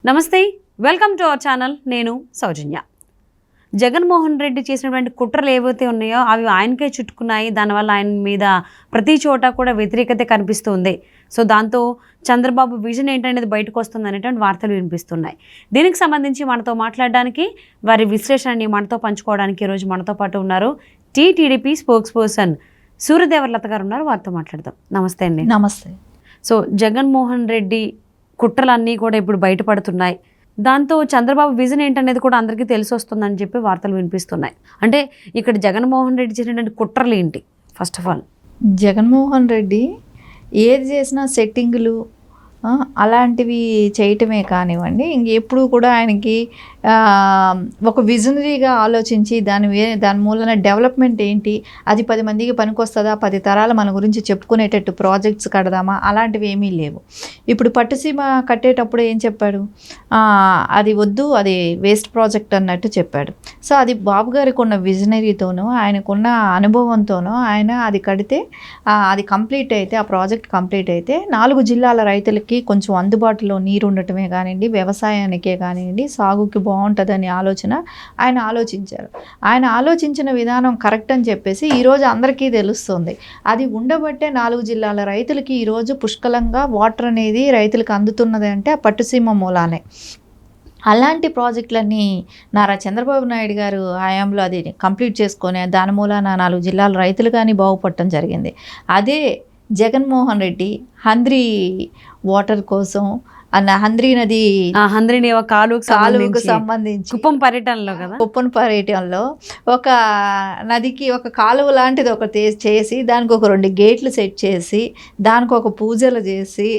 నమస్తే, welcome to our channel. నేను సౌజన్య. జగన్మోహన్ రెడ్డి చేసినటువంటి కుట్రలు ఏవైతే ఉన్నాయో అవి ఆయనకే చుట్టుకున్నాయి. దానివల్ల ఆయన మీద ప్రతి చోట కూడా వ్యతిరేకత కనిపిస్తుంది. సో దాంతో చంద్రబాబు విజన్ ఏంటనేది బయటకు వస్తుంది అనేటువంటి వార్తలు వినిపిస్తున్నాయి. దీనికి సంబంధించి మనతో మాట్లాడడానికి, వారి విశ్లేషణని మనతో పంచుకోవడానికి ఈరోజు మనతో పాటు ఉన్నారు టీడీపీ స్పోక్స్ పర్సన్ సూర్యదేవర్లత గారు ఉన్నారు. వారితో మాట్లాడదాం. నమస్తే అండి. నమస్తే. సో జగన్మోహన్ రెడ్డి కుట్రలన్నీ కూడా ఇప్పుడు బయటపడుతున్నాయి. దాంతో చంద్రబాబు విజన్ ఏంటనేది కూడా అందరికీ తెలిసి వస్తుందని చెప్పి వార్తలు వినిపిస్తున్నాయి. అంటే ఇక్కడ జగన్మోహన్ రెడ్డి చేసినటువంటి కుట్రలు ఏంటి? First of all Jaganmohan Reddy ఏది చేసినా సెట్టింగులు అలాంటివి చేయటమే కానివ్వండి, ఇంకెప్పుడు కూడా ఆయనకి ఒక విజనరీగా ఆలోచించి దాని మూలన డెవలప్మెంట్ ఏంటి, అది 10 మందికి పనికొస్తుందా, 10 తరాలు మన గురించి చెప్పుకునేటట్టు ప్రాజెక్ట్స్ కడదామా, అలాంటివి ఏమీ లేవు. ఇప్పుడు పట్టుసీమ కట్టేటప్పుడు ఏం చెప్పాడు? అది వద్దు, అది వేస్ట్ ప్రాజెక్ట్ అన్నట్టు చెప్పాడు. సో అది బాబు గారికి ఉన్న విజనరీతోనూ ఆయనకున్న అనుభవంతోనూ ఆయన అది కడితే అది కంప్లీట్ అయితే, ఆ ప్రాజెక్ట్ కంప్లీట్ అయితే 4 జిల్లాల రైతులకి కొంచెం అందుబాటులో నీరు ఉండటమే కానివ్వండి, వ్యవసాయానికే కానివ్వండి, సాగుకి బాగుంటుందని ఆలోచన ఆయన ఆలోచించారు. ఆయన ఆలోచించిన విధానం కరెక్ట్ అని చెప్పేసి ఈరోజు అందరికీ తెలుస్తుంది. అది ఉండబట్టే 4 జిల్లాల రైతులకి ఈరోజు పుష్కలంగా వాటర్ అనేది రైతులకు అందుతున్నది అంటే ఆ పట్టుసీమ మూలానే. అలాంటి ప్రాజెక్టులన్నీ నారా చంద్రబాబు నాయుడు గారు హయాంలో అది కంప్లీట్ చేసుకొని దాని మూలాన 4 జిల్లాల రైతులు కానీ బాగుపడటం జరిగింది. అదే జగన్మోహన్ రెడ్డి హంద్రీ వాటర్ కోసం హంద్రీ నది కాలువకు సంబంధించి కుప్పం పర్యటనలో ఒక నదికి ఒక కాలువ లాంటిది ఒకటి చేసి దానికి ఒక 2 గేట్లు సెట్ చేసి దానికి ఒక పూజలు చేసి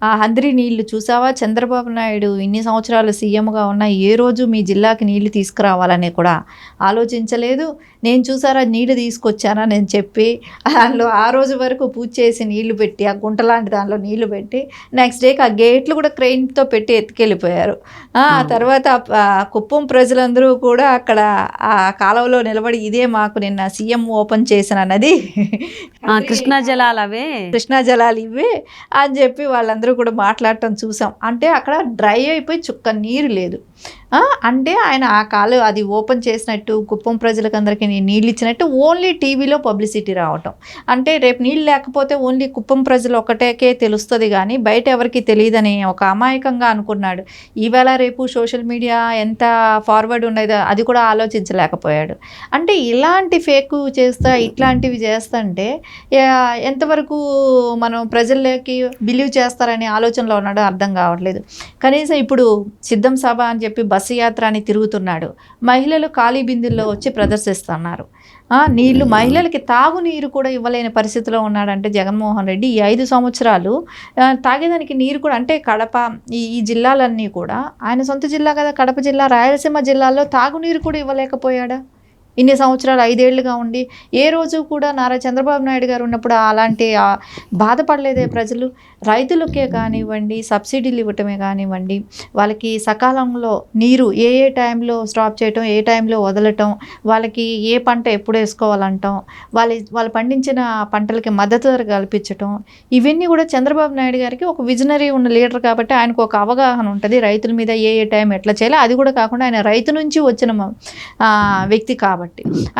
ఆ హంద్రీ నీళ్లు చూసావా, చంద్రబాబు నాయుడు ఇన్ని సంవత్సరాలు సీఎంగా ఉన్నా ఏ రోజు మీ జిల్లాకి నీళ్లు తీసుకురావాలని కూడా ఆలోచించలేదు. నేను చూసారా నీళ్లు తీసుకొచ్చానా నేను చెప్పి దానిలో ఆ రోజు వరకు పూజ చేసి నీళ్లు పెట్టి ఆ గుంట లాంటి దానిలో నీళ్లు పెట్టి నెక్స్ట్ డేకి ఆ గేట్లు కూడా క్రెయిన్తో పెట్టి ఎత్తుకెళ్ళిపోయారు. ఆ తర్వాత కుప్పం ప్రజలందరూ కూడా అక్కడ ఆ కాలువలో నిలబడి ఇదే మాకు నిన్న సీఎం ఓపెన్ చేసిన నది, కృష్ణా జలాలు ఇవే అని చెప్పి వాళ్ళందరూ కూడా మాట్లాడటం చూసాం. అంటే అక్కడ డ్రై అయిపోయి చుక్క నీరు లేదు. అంటే ఆయన ఆ కాలువ అది ఓపెన్ చేసినట్టు, కుప్పం ప్రజలకు అందరికీ నీళ్ళు ఇచ్చినట్టు ఓన్లీ టీవీలో పబ్లిసిటీ రావటం. అంటే రేపు నీళ్ళు లేకపోతే ఓన్లీ కుప్పం ప్రజలు ఒకటేకే తెలుస్తుంది కానీ బయట ఎవరికి తెలియదని ఒక అమాయకంగా అనుకున్నాడు. ఈవేళ రేపు సోషల్ మీడియా ఎంత ఫార్వర్డ్ ఉండేదో అది కూడా ఆలోచించలేకపోయాడు. అంటే ఇలాంటి ఫేక్ చేస్తా ఇట్లాంటివి చేస్తుంటే ఎంతవరకు మనం ప్రజల్లోకి బిలీవ్ చేస్తారనే ఆలోచనలో ఉన్నాడో అర్థం కావట్లేదు. కనీసం ఇప్పుడు సిద్ధం సభ అని చెప్పి బస్సు యాత్ర అని తిరుగుతున్నాడు. మహిళలు ఖాళీ బిందుల్లో వచ్చి ప్రదర్శిస్తున్నారు. నీళ్లు మహిళలకి తాగునీరు కూడా ఇవ్వలేని పరిస్థితిలో ఉన్నాడంటే జగన్మోహన్ రెడ్డి. ఈ 5 సంవత్సరాలు తాగేదానికి నీరు కూడా, అంటే కడప ఈ జిల్లాలన్నీ కూడా ఆయన సొంత జిల్లా కదా, కడప జిల్లా, రాయలసీమ జిల్లాల్లో తాగునీరు కూడా ఇవ్వలేకపోయాడా ఇన్ని సంవత్సరాలు? 5 ఏళ్లుగా ఉండి ఏ రోజు కూడా నారా చంద్రబాబు నాయుడు గారు ఉన్నప్పుడు అలాంటి బాధపడలేదే ప్రజలు? రైతులకే కానివ్వండి, సబ్సిడీలు ఇవ్వటమే కానివ్వండి, వాళ్ళకి సకాలంలో నీరు ఏ టైంలో స్టాప్ చేయటం, ఏ టైంలో వదలటం, వాళ్ళకి ఏ పంట ఎప్పుడు వేసుకోవాలంటాం, వాళ్ళు పండించిన పంటలకి మద్దతు ధర కల్పించటం, ఇవన్నీ కూడా చంద్రబాబు నాయుడు గారికి ఒక విజనరీ ఉన్న లీడర్ కాబట్టి ఆయనకు ఒక అవగాహన ఉంటుంది రైతుల మీద ఏ టైం ఎట్లా చేయాలి. అది కూడా కాకుండా ఆయన రైతు నుంచి వచ్చిన వ్యక్తి కాబట్టి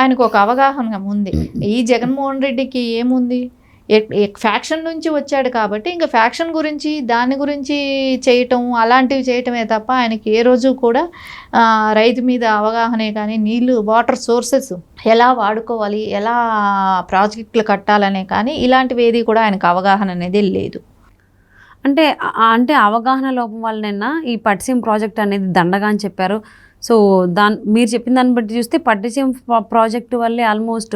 ఆయనకు ఒక అవగాహన ఉంది. ఈ జగన్మోహన్ రెడ్డికి ఏముంది? ఫ్యాక్షన్ నుంచి వచ్చాడు కాబట్టి ఇంకా ఫ్యాక్షన్ గురించి దాని గురించి చేయటం అలాంటివి చేయటమే తప్ప ఆయనకి ఏ రోజు కూడా రైతు మీద అవగాహనే కానీ, నీళ్ళు వాటర్ సోర్సెస్ ఎలా వాడుకోవాలి, ఎలా ప్రాజెక్టులు కట్టాలనే కానీ ఇలాంటివి ఏది కూడా ఆయనకు అవగాహన అనేది లేదు. అంటే అవగాహన లోపం వల్లనైనా ఈ పట్టిసీమ ప్రాజెక్ట్ అనేది దండగా అని చెప్పారు. సో మీరు చెప్పిన దాన్ని బట్టి చూస్తే పట్టిసీమ ప్రాజెక్టు వల్లే ఆల్మోస్ట్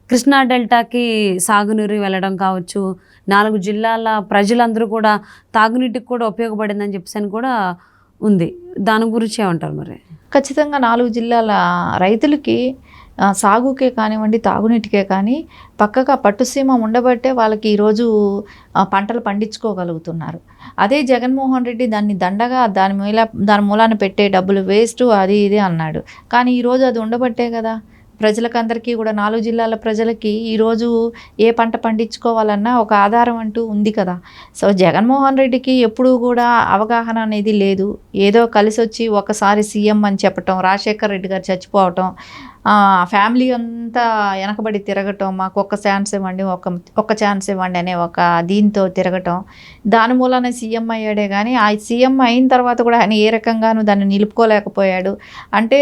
కృష్ణా డెల్టాకి సాగునీరు వెళ్ళడం కావచ్చు, 4 జిల్లాల ప్రజలందరూ కూడా తాగునీటికి కూడా ఉపయోగపడిందని చెప్పేసి కూడా ఉంది. దాని గురించి ఏమంటారు మరి? ఖచ్చితంగా 4 జిల్లాల రైతులకి సాగుకే కానివ్వండి, తాగునీటికే కానీ పక్కగా పట్టుసీమ ఉండబట్టే వాళ్ళకి ఈరోజు పంటలు పండించుకోగలుగుతున్నారు. అదే జగన్మోహన్ రెడ్డి దాన్ని దండగా దాని మూలాన పెట్టే డబ్బులు వేస్ట్ అది ఇది అన్నాడు. కానీ ఈరోజు అది ఉండబట్టే కదా ప్రజలకందరికీ కూడా 4 జిల్లాల ప్రజలకి ఈరోజు ఏ పంట పండించుకోవాలన్నా ఒక ఆధారం అంటూ ఉంది కదా. సో జగన్మోహన్ రెడ్డికి ఎప్పుడూ కూడా అవగాహన అనేది లేదు. ఏదో కలిసి వచ్చి ఒకసారి సీఎం అని చెప్పటం, రాజశేఖర్ రెడ్డి గారు చచ్చిపోవటం, ఫ్యామిలీ అంతా వెనకబడి తిరగటం, మాకు ఒక్క ఛాన్స్ ఇవ్వండి, ఒక్క ఛాన్స్ ఇవ్వండి అనే ఒక దీంతో తిరగటం, దాని మూలనే సీఎం అయ్యాడే కానీ ఆ సీఎం అయిన తర్వాత కూడా ఆయన ఏ రకంగానూ దాన్ని నిలుపుకోలేకపోయాడు. అంటే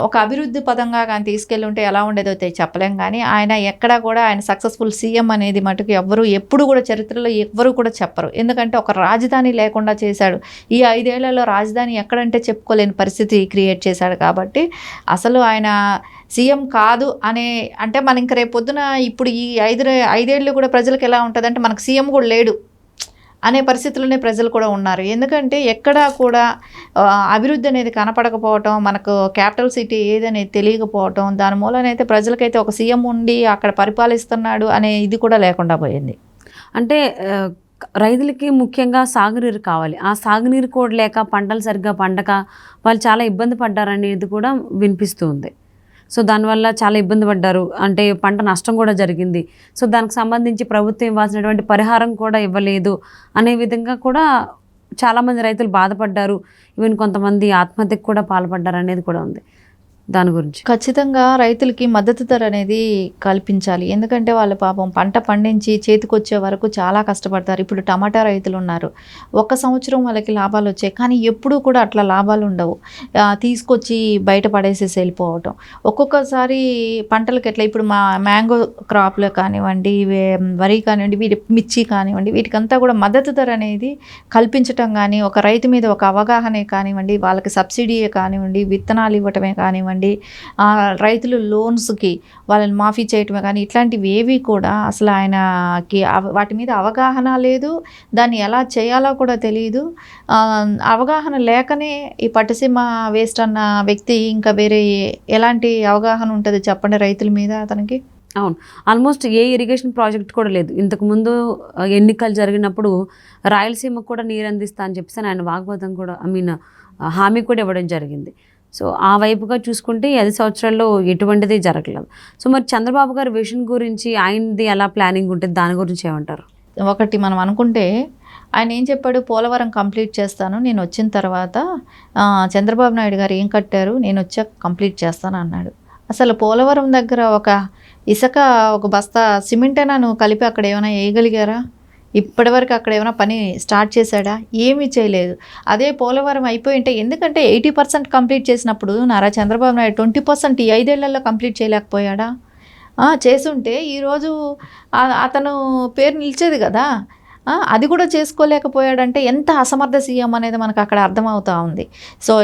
ఒక అభివృద్ధి పదంగా కానీ తీసుకెళ్ళి ఉంటే ఎలా ఉండేదో చెప్పలేం. కానీ ఆయన ఎక్కడా కూడా ఆయన సక్సెస్ఫుల్ సీఎం అనేది మటుకు ఎప్పుడు కూడా చరిత్రలో ఎవ్వరూ కూడా చెప్పరు. ఎందుకంటే ఒక రాజధాని లేకుండా చేశాడు. ఈ 5 ఏళ్లలో రాజధాని ఎక్కడంటే చెప్పుకోలేని పరిస్థితి క్రియేట్ చేశాడు. కాబట్టి అసలు ఆయన సీఎం కాదు అనే అంటే మన ఇంక రేపు పొద్దున ఇప్పుడు ఈ 5 ఏళ్ళు కూడా ప్రజలకు ఎలా ఉంటుందంటే మనకు సీఎం కూడా లేడు అనే పరిస్థితుల్లోనే ప్రజలు కూడా ఉన్నారు. ఎందుకంటే ఎక్కడా కూడా అభివృద్ధి అనేది కనపడకపోవటం, మనకు క్యాపిటల్ సిటీ ఏదనేది తెలియకపోవటం, దాని మూలనైతే ప్రజలకైతే ఒక సీఎం ఉండి అక్కడ పరిపాలిస్తున్నాడు అనే ఇది కూడా లేకుండా పోయింది. అంటే రైతులకి ముఖ్యంగా సాగునీరు కావాలి. ఆ సాగునీరు కూడా లేక పంటలు సరిగ్గా పండక వాళ్ళు చాలా ఇబ్బంది పడ్డారనేది కూడా వినిపిస్తుంది. సో దానివల్ల చాలా ఇబ్బంది పడ్డారు. అంటే పంట నష్టం కూడా జరిగింది. సో దానికి సంబంధించి ప్రభుత్వం ఇవ్వాల్సినటువంటి పరిహారం కూడా ఇవ్వలేదు అనే విధంగా కూడా చాలామంది రైతులు బాధపడ్డారు. ఈవెన్ కొంతమంది ఆత్మహత్యకు కూడా పాల్పడ్డారు అనేది కూడా ఉంది. దాని గురించి ఖచ్చితంగా రైతులకి మద్దతు ధర అనేది కల్పించాలి. ఎందుకంటే వాళ్ళు పాపం పంట పండించి చేతికొచ్చే వరకు చాలా కష్టపడతారు. ఇప్పుడు టమాటా రైతులు ఉన్నారు, 1 సంవత్సరం వాళ్ళకి లాభాలు వచ్చాయి, కానీ ఎప్పుడూ కూడా అట్లా లాభాలు ఉండవు. తీసుకొచ్చి బయట పడేసేసి వెళ్ళిపోవటం. ఒక్కొక్కసారి పంటలకు ఎట్లా ఇప్పుడు మ్యాంగో క్రాప్లు కానివ్వండి, వరి కానివ్వండి, మిర్చి కానివ్వండి, వీటికంతా కూడా మద్దతు ధర అనేది కల్పించటం కానీ, ఒక రైతు మీద ఒక అవగాహనే కానివ్వండి, వాళ్ళకి సబ్సిడీయే కానివ్వండి, విత్తనాలు ఇవ్వటమే కానివ్వండి, రైతులు లోన్స్కి వాళ్ళని మాఫీ చేయటమే కానీ ఇట్లాంటివి ఏవి కూడా అసలు ఆయనకి వాటి మీద అవగాహన లేదు. దాన్ని ఎలా చేయాలో కూడా తెలియదు. అవగాహన లేకనే ఈ పట్టిసీమ వేస్ట్ అన్న వ్యక్తి ఇంకా వేరే ఎలాంటి అవగాహన ఉంటుంది చెప్పండి రైతుల మీద అతనికి? అవును, ఆల్మోస్ట్ ఏ ఇరిగేషన్ ప్రాజెక్ట్ కూడా లేదు. ఇంతకుముందు ఎన్నికలు జరిగినప్పుడు రాయలసీమకు కూడా నీరు అందిస్తా అని చెప్పేసి ఆయన వాగ్వాదం కూడా హామీ కూడా ఇవ్వడం జరిగింది. సో ఆ వైపుగా చూసుకుంటే 5 సంవత్సరాల్లో ఎటువంటిది జరగలేదు. సో మరి చంద్రబాబు గారి విజన్ గురించి ఆయనది ఎలా ప్లానింగ్ ఉంటుంది, దాని గురించి ఏమంటారు? ఒకటి మనం అనుకుంటే ఆయన ఏం చెప్పాడు, పోలవరం కంప్లీట్ చేస్తాను నేను వచ్చిన తర్వాత. చంద్రబాబు నాయుడు గారు ఏం కట్టారు, నేను వచ్చాక కంప్లీట్ చేస్తాను అన్నాడు. అసలు పోలవరం దగ్గర ఒక ఇసుక ఒక బస్తా సిమెంట్ అయినా నువ్వు కలిపి అక్కడ ఏమైనా వేయగలిగారా? ఇప్పటివరకు అక్కడ ఏమైనా పని స్టార్ట్ చేశాడా? ఏమీ చేయలేదు. అదే పోలవరం అయిపోయి ఉంటే, ఎందుకంటే 80% కంప్లీట్ చేసినప్పుడు నారా చంద్రబాబు నాయుడు 20% ఈ 5 ఏళ్లలో కంప్లీట్ చేయలేకపోయాడా? చేసుంటే ఈరోజు అతను పేరు నిలిచేది కదా. అది కూడా చేసుకోలేకపోయాడంటే ఎంత అసమర్థ సీఎం అనేది మనకు అక్కడ అర్థమవుతూ ఉంది. సో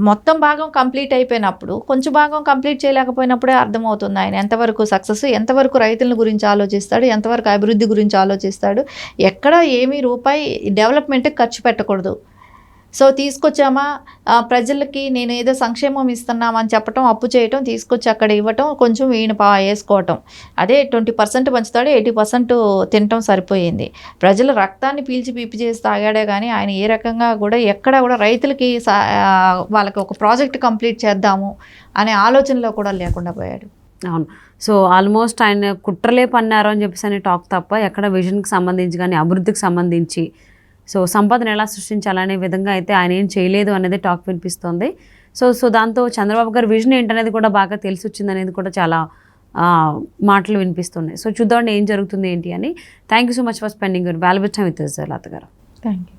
మొత్తం భాగం కంప్లీట్ అయిపోయినప్పుడు కొంచెం భాగం కంప్లీట్ చేయలేకపోయినప్పుడే అర్థమవుతుంది ఆయన ఎంతవరకు సక్సెస్, ఎంతవరకు రైతుల గురించి ఆలోచిస్తాడు, ఎంతవరకు అభివృద్ధి గురించి ఆలోచిస్తాడు. ఎక్కడ ఏమీ రూపాయి డెవలప్మెంట్కి ఖర్చు పెట్టకూడదు. సో తీసుకొచ్చామా ప్రజలకి నేను ఏదో సంక్షేమం ఇస్తున్నామని చెప్పటం, అప్పు చేయటం, తీసుకొచ్చి అక్కడ ఇవ్వటం, కొంచెం ఈయన వేసుకోవటం. అదే 20% పంచుతాడు, 80% తినటం సరిపోయింది. ప్రజల రక్తాన్ని పీల్చి పిప్పి చేసి తాగాడే కానీ ఆయన ఏ రకంగా కూడా ఎక్కడ కూడా రైతులకి వాళ్ళకి ఒక ప్రాజెక్ట్ కంప్లీట్ చేద్దాము అనే ఆలోచనలో కూడా లేకుండా పోయాడు. అవును, సో ఆల్మోస్ట్ ఆయన కుట్రలే పన్నారు అని చెప్పేసి అని టాక్ తప్ప ఎక్కడ విజన్కి సంబంధించి కానీ అభివృద్ధికి సంబంధించి సో సంపదను ఎలా సృష్టించాలనే విధంగా అయితే ఆయన ఏం చేయలేదు అనేది టాక్ వినిపిస్తుంది. సో దాంతో చంద్రబాబు గారి విజన్ ఏంటనేది కూడా బాగా తెలిసి వచ్చింది అనేది కూడా చాలా మాటలు వినిపిస్తున్నాయి. సో చూద్దాం ఏం జరుగుతుంది ఏంటి అని. Thank you so much for spending your valuable time with us, లత గారు. Thank you.